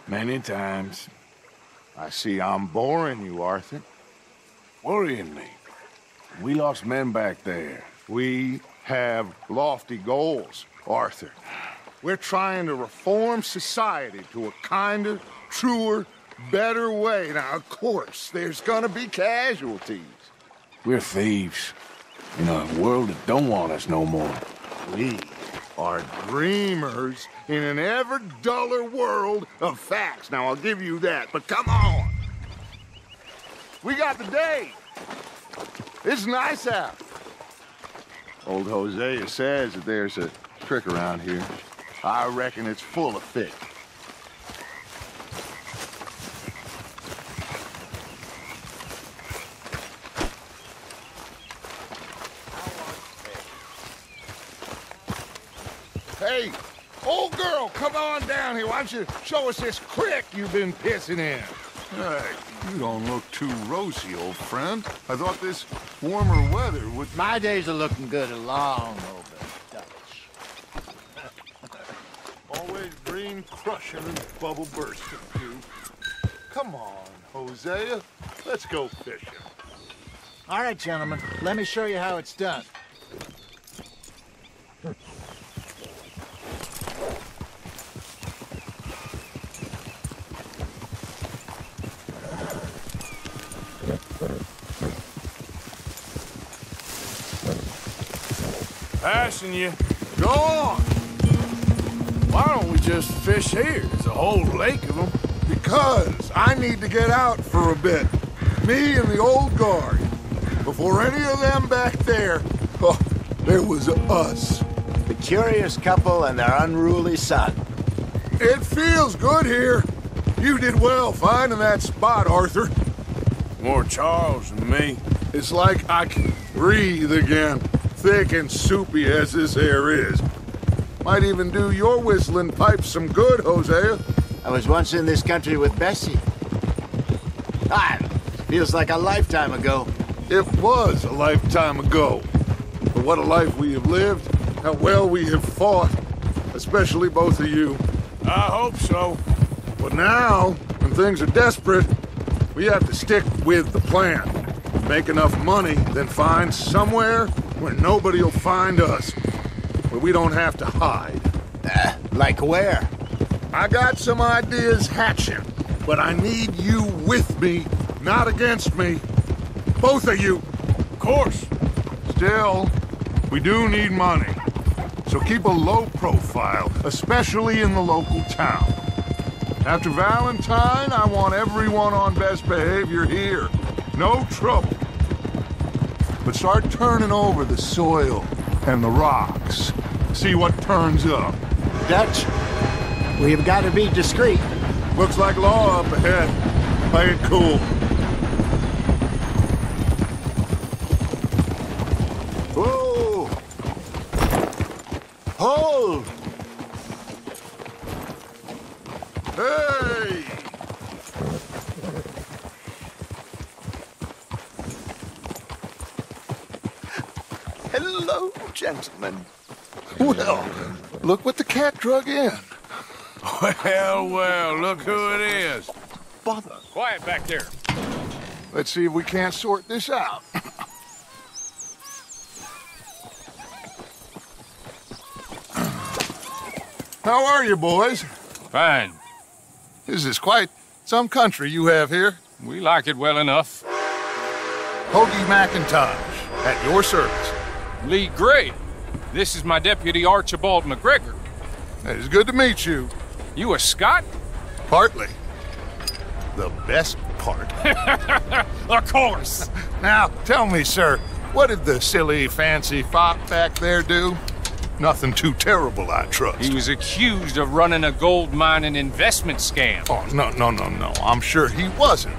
Many times. I see I'm boring you, Arthur. Worrying me. We lost men back there. We have lofty goals, Arthur. We're trying to reform society to a kinder, truer, better way. Now, of course, there's gonna be casualties. We're thieves. In a world that don't want us no more. We are dreamers in an ever duller world of facts. Now, I'll give you that, but come on. We got the day. It's nice out. Old Hosea says that there's a trick around here. I reckon it's full of fish. Hey, old girl, come on down here. Why don't you show us this creek you've been pissing in? Hey, you don't look too rosy, old friend. I thought this warmer weather would... My days are looking good along over Dutch. Always green crushing and bubble bursting, you. Come on, Hosea. Let's go fishing. All right, gentlemen, let me show you how it's done. Passing you. Go on! Why don't we just fish here? There's a whole lake of them. Because I need to get out for a bit. Me and the old guard. Before any of them back there, oh, there was us. The curious couple and their unruly son. It feels good here. You did well finding that spot, Arthur. More Charles than me. It's like I can breathe again. Thick and soupy as this air is. Might even do your whistling pipes some good, Hosea. I was once in this country with Bessie. Feels like a lifetime ago. It was a lifetime ago. But what a life we have lived. How well we have fought. Especially both of you. I hope so. But now, when things are desperate, we have to stick with the plan. Make enough money, then find somewhere where nobody will find us. Where we don't have to hide. Like where? I got some ideas hatching, but I need you with me, not against me. Both of you. Of course. Still, we do need money. So keep a low profile, especially in the local town. After Valentine, I want everyone on best behavior here. No trouble. But start turning over the soil and the rocks. See what turns up. Dutch, we've got to be discreet. Looks like law up ahead. Play it cool. Whoa! Hold! Hey! Hello, gentlemen. Well, look what the cat drug in. Well, look who it is. Bother. Quiet back there. Let's see if we can't sort this out. How are you, boys? Fine. This is quite some country you have here. We like it well enough. Hoagie McIntosh, at your service. Lee Gray. This is my deputy Archibald McGregor. It's good to meet you. You a Scot? Partly. The best part. Of course. Now, tell me, sir, what did the silly, fancy fop back there do? Nothing too terrible, I trust. He was accused of running a gold mining investment scam. Oh, no. I'm sure he wasn't.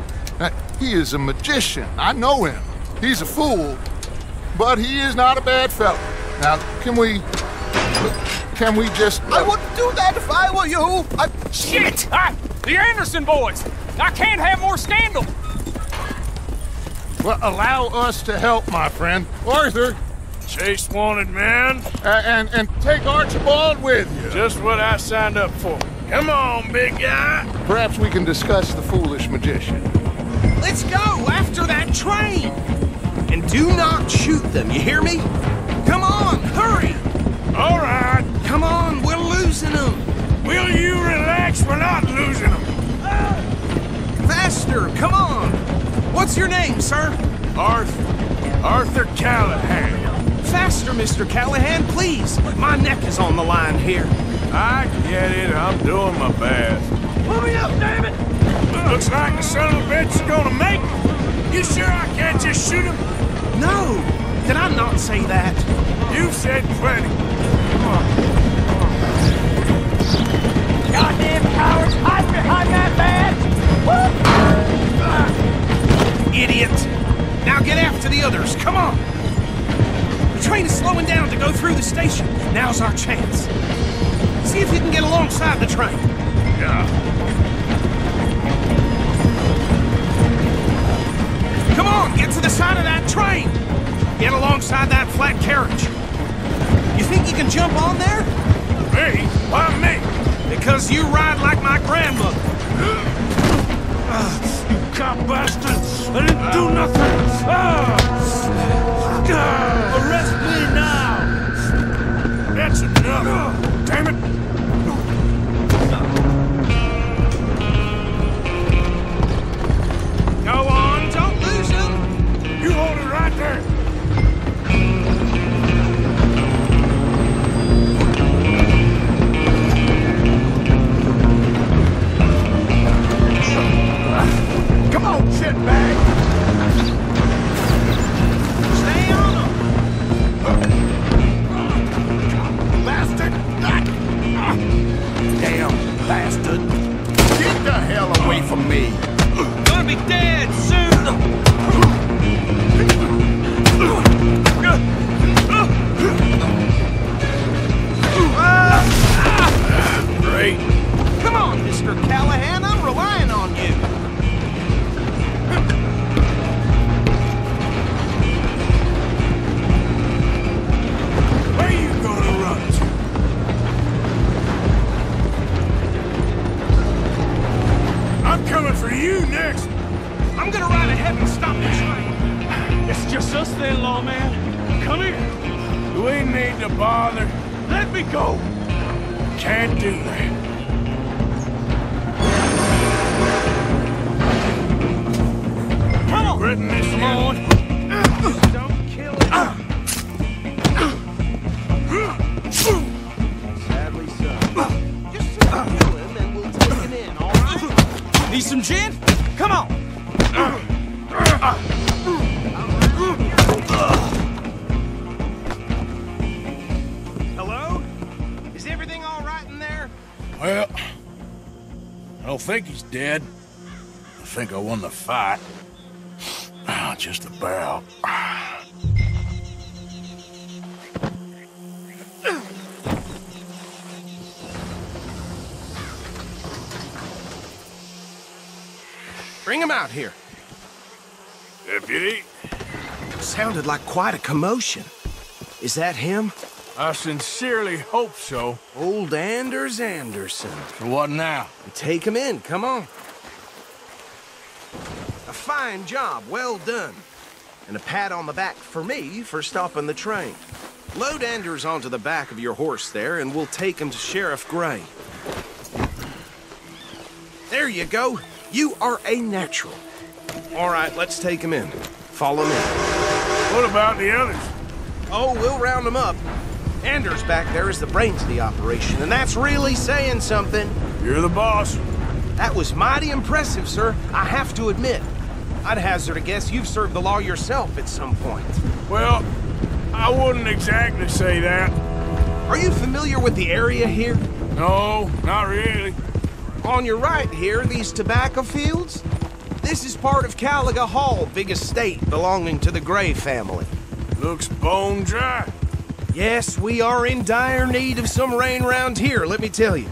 He is a magician. I know him. He's a fool, but he is not a bad fellow. Now, can we just... I wouldn't do that if I were you. Shit! The Anderson boys! I can't have more scandal! Well, allow us to help, my friend. Arthur, Chase wanted man. and take Archibald with you. Just what I signed up for. Come on, big guy. Perhaps we can discuss the foolish magician. Let's go after that train! And do not shoot them, you hear me? Come on, hurry! All right. Come on, we're losing them! Will you relax? We're not losing them. Faster, come on! What's your name, sir? Arthur Callahan. Faster, Mr. Callahan, please! My neck is on the line here. I get it. I'm doing my best. Pull me up, damn it! Looks like the son of a bitch is gonna make it. You sure I can't just shoot him? No! Did I not say that? You've said plenty. Goddamn cowards! Hide behind that badge! Idiot! Now get after the others, come on! The train is slowing down to go through the station. Now's our chance. See if you can get alongside the train. Yeah. Come on, get to the side of that train! Get alongside that flat carriage. You think you can jump on there? Me? Why me? Because you ride like my grandmother. You cop bastard! I didn't do nothing! Arrest me now! That's enough! Damn it! Go on, don't lose him! You hold it right there! Come on, shitbag! Stay on him! Bastard! Damn bastard! Get the hell away from me! Gonna be dead soon! Great. Come on, Mr. Callahan, I'm relying on you. Where you gonna run to? I'm coming for you next! I'm gonna ride ahead and stop the train. It's just us then, lawman. Come here. Do we need to bother? Let me go. Can't do that. Come on. Written this Come on. Don't kill it. Sadly so. Just kill him and we'll take him in, all right? Need some gin? Come on. Hello? Is everything all right in there? Well, I don't think he's dead. I think I won the fight. Just about. Bring him out here. Deputy, Sounded like quite a commotion. Is that him? I sincerely hope so. Old Anders Anderson. So what now? Take him in, come on. A fine job, well done. And a pat on the back for me for stopping the train. Load Anders onto the back of your horse there, and we'll take him to Sheriff Gray. There you go. You are a natural. All right, let's take him in. Follow me. What about the others? Oh, we'll round them up. Anders back there is the brains of the operation, and that's really saying something. You're the boss. That was mighty impressive, sir. I have to admit. I'd hazard a guess you've served the law yourself at some point. Well, I wouldn't exactly say that. Are you familiar with the area here? No, not really. On your right here, these tobacco fields? This is part of Caliga Hall, big estate belonging to the Gray family. Looks bone dry. Yes, we are in dire need of some rain round here, let me tell you.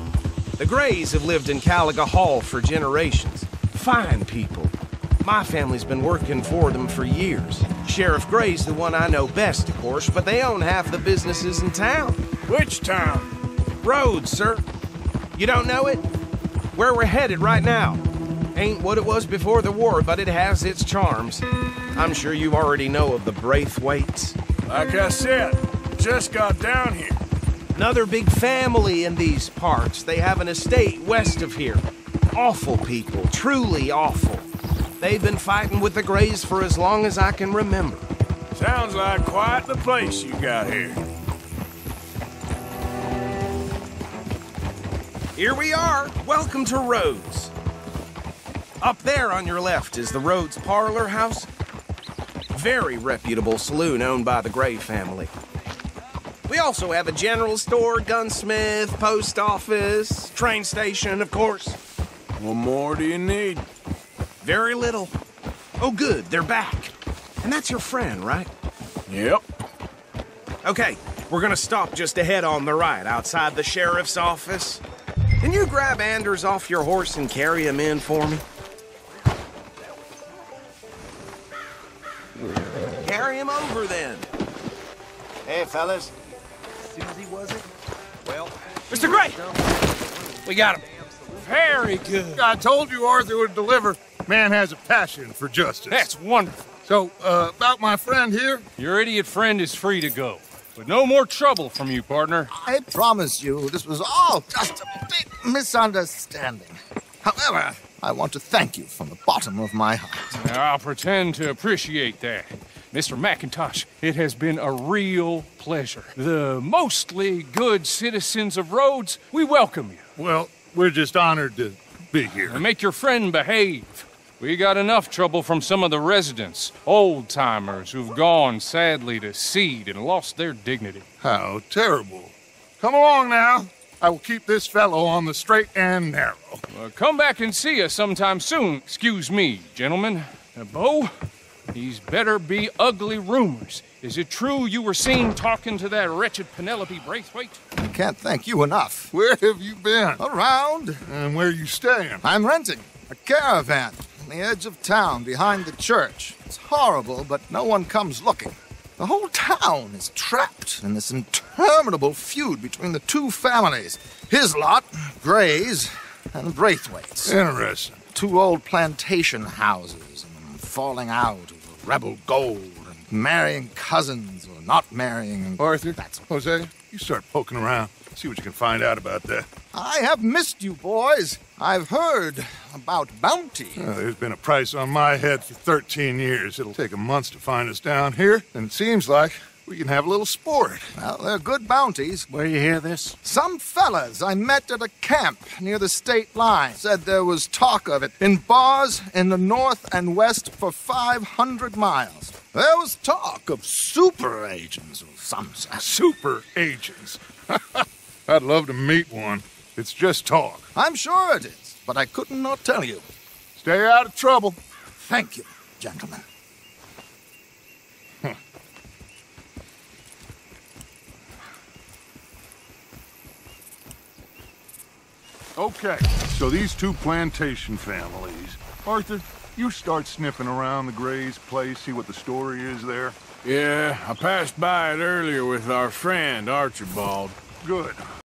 The Grays have lived in Caliga Hall for generations. Fine people. My family's been working for them for years. Sheriff Gray's the one I know best, of course, but they own half the businesses in town. Which town? Rhodes, sir. You don't know it? where we're headed right now. Ain't what it was before the war, but it has its charms. I'm sure you already know of the Braithwaites. Like I said, just got down here. Another big family in these parts. They have an estate west of here. Awful people, truly awful. They've been fighting with the Greys for as long as I can remember. Sounds like quite the place you got here. Here we are. Welcome to Rhodes. Up there on your left is the Rhodes Parlor House. Very reputable saloon owned by the Gray family. We also have a general store, gunsmith, post office, train station, of course. What more do you need? Very little. Oh, good, they're back. And that's your friend, right? Yep. Okay, we're gonna stop just ahead on the right, outside the sheriff's office. Can you grab Anders off your horse and carry him in for me? Carry him over, then. Hey, fellas. Susie, was it? Well, Mr. Gray! We got him. Very good. I told you Arthur would deliver. Man has a passion for justice. That's wonderful. So, about my friend here? Your idiot friend is free to go. But no more trouble from you, partner. I promise you, this was all just a big misunderstanding. However, I want to thank you from the bottom of my heart. I'll pretend to appreciate that. Mr. McIntosh, it has been a real pleasure. The mostly good citizens of Rhodes, we welcome you. Well, we're just honored to be here. And make your friend behave. We got enough trouble from some of the residents, old-timers who've gone, sadly, to seed and lost their dignity. How terrible. Come along now. I will keep this fellow on the straight and narrow. Come back and see us sometime soon. Excuse me, gentlemen. Bo, these better be ugly rumors. Is it true you were seen talking to that wretched Penelope Braithwaite? I can't thank you enough. Where have you been? Around. And where you staying? I'm renting a caravan on the edge of town behind the church. It's horrible, but no one comes looking. The whole town is trapped in this interminable feud between the two families. His lot, Gray's, and Braithwaite's. Interesting. Two old plantation houses and falling out over rebel gold and marrying cousins or not marrying. Arthur, Jose, you start poking around. See what you can find out about that. I have missed you, boys. I've heard about bounty. There's been a price on my head for 13 years. It'll take 'em months to find us down here, and it seems like we can have a little sport. Well, they're good bounties. Where you hear this? Some fellas I met at a camp near the state line said there was talk of it in bars in the north and west for 500 miles. There was talk of super agents or some such. Super agents. I'd love to meet one. It's just talk. I'm sure it is, but I couldn't not tell you. Stay out of trouble. Thank you, gentlemen. Okay, so these two plantation families. Arthur, you start sniffing around the Gray's place, see what the story is there. Yeah, I passed by it earlier with our friend, Archibald. Good.